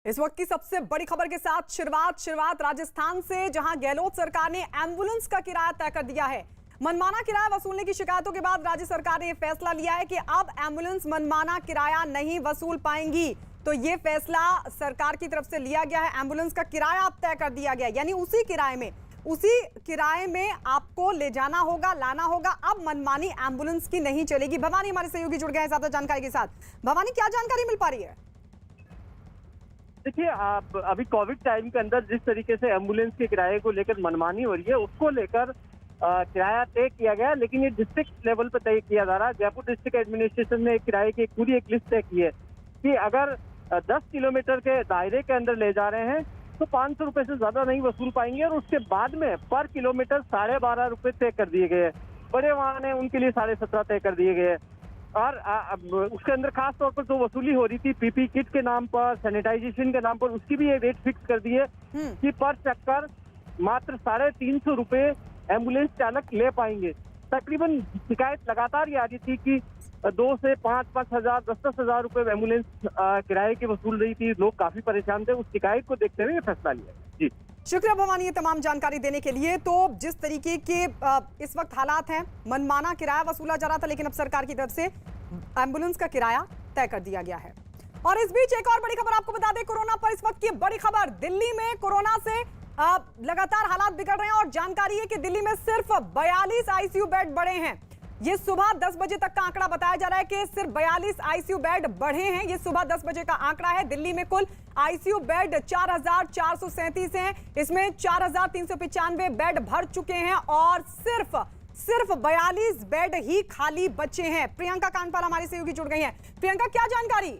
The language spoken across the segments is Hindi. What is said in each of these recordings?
इस वक्त की सबसे बड़ी खबर के साथ शुरुआत राजस्थान से, जहां गहलोत सरकार ने एम्बुलेंस का किराया तय कर दिया है। मनमाना किराया वसूलने की शिकायतों के बाद राज्य सरकार ने यह फैसला लिया है कि अब एम्बुलेंस मनमाना किराया नहीं वसूल पाएंगी। तो ये फैसला सरकार की तरफ से लिया गया है। एम्बुलेंस का किराया अब तय कर दिया गया, यानी उसी किराए में आपको ले जाना होगा, लाना होगा। अब मनमानी एम्बुलेंस की नहीं चलेगी। भवानी हमारे सहयोगी जुड़ गए हैं ज्यादा जानकारी के साथ। भवानी, क्या जानकारी मिल पा रही है? देखिए, आप अभी कोविड टाइम के अंदर जिस तरीके से एम्बुलेंस के किराए को लेकर मनमानी हो रही है, उसको लेकर किराया तय किया गया, लेकिन ये डिस्ट्रिक्ट लेवल पर तय किया जा रहा है। जयपुर डिस्ट्रिक्ट एडमिनिस्ट्रेशन ने किराए की पूरी एक लिस्ट तय की है कि अगर 10 किलोमीटर के दायरे के अंदर ले जा रहे हैं तो 500 रुपए से ज्यादा नहीं वसूल पाएंगे, और उसके बाद में पर किलोमीटर 12.5 रुपए तय कर दिए गए हैं। बड़े वाहन है उनके लिए 17.5 तय कर दिए गए हैं। और उसके अंदर खास तौर पर जो वसूली हो रही थी पीपी किट के नाम पर, सैनिटाइजेशन के नाम पर, उसकी भी ये रेट फिक्स कर दी है कि पर चक्कर मात्र 350 रुपए एम्बुलेंस चालक ले पाएंगे। तकरीबन शिकायत लगातार ये आ रही थी कि 2 से 5-5 हजार, 10-10 हजार रुपए एम्बुलेंस किराए की वसूल रही थी। लोग काफी परेशान थे। उस शिकायत को देखते हुए ये फैसला लिया। जी, शुक्रिया भवानी, ये तमाम जानकारी देने के लिए। तो जिस तरीके के इस वक्त हालात हैं, मनमाना किराया वसूला जा रहा था, लेकिन अब सरकार की तरफ से एम्बुलेंस का किराया तय कर दिया गया है। और इस बीच एक और बड़ी खबर आपको बता दें, कोरोना पर इस वक्त की बड़ी खबर। दिल्ली में कोरोना से लगातार हालात बिगड़ रहे हैं और जानकारी है कि दिल्ली में सिर्फ 42 आईसीयू बेड बढ़े हैं। ये सुबह 10 बजे तक का आंकड़ा बताया जा रहा है कि सिर्फ 42 आईसीयू बेड बढ़े हैं। ये सुबह 10 बजे का आंकड़ा है। दिल्ली में कुल आईसीयू बेड 4437 हैं। इसमें 4395 बेड भर चुके हैं और सिर्फ 42 बेड ही खाली बचे हैं। प्रियंका कांडपाल हमारी सहयोगी जुड़ गई हैं। प्रियंका, क्या जानकारी?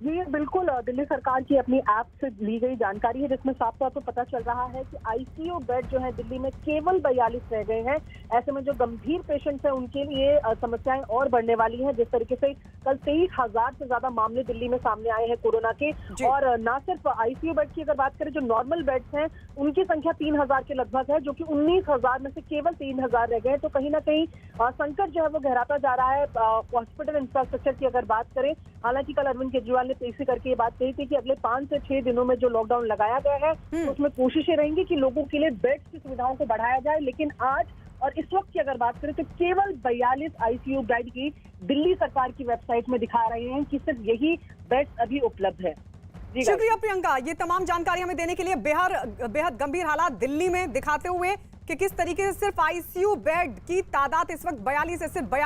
ये बिल्कुल दिल्ली सरकार की अपनी ऐप से ली गई जानकारी है, जिसमें साफ तौर पर पता चल रहा है कि आईसीयू बेड जो है दिल्ली में केवल 42 रह गए हैं। ऐसे में जो गंभीर पेशेंट्स हैं उनके लिए समस्याएं और बढ़ने वाली हैं। जिस तरीके से कल 23,000 से ज्यादा मामले दिल्ली में सामने आए हैं कोरोना के, और न सिर्फ आईसीयू बेड की अगर बात करें, जो नॉर्मल बेड्स हैं उनकी संख्या 3,000 के लगभग है, जो कि 19,000 में से केवल 3,000 रह गए। तो कहीं ना कहीं संकट जो है वो गहराता जा रहा है हॉस्पिटल इंफ्रास्ट्रक्चर की अगर बात करें। हालांकि कल अरविंद केजरीवाल ने पेशी करके ये बात कही थी कि अगले 5 से 6 दिनों में जो लॉकडाउन लगाया गया है तो उसमें कोशिशें रहेंगी कि लोगों के लिए बेड्स की सुविधाओं को बढ़ाया जाए। लेकिन आज और इस वक्त की अगर बात करें तो केवल 42 आईसीयू बेड की दिल्ली सरकार की वेबसाइट में दिखा रहे हैं कि सिर्फ यही बेड्स अभी उपलब्ध है। शुक्रिया प्रियंका, ये तमाम जानकारी हमें देने के लिए। बेहद गंभीर हालात दिल्ली में दिखाते हुए कि किस तरीके से सिर्फ आईसीयू बेड की तादाद इस वक्त 42 है, सिर्फ 42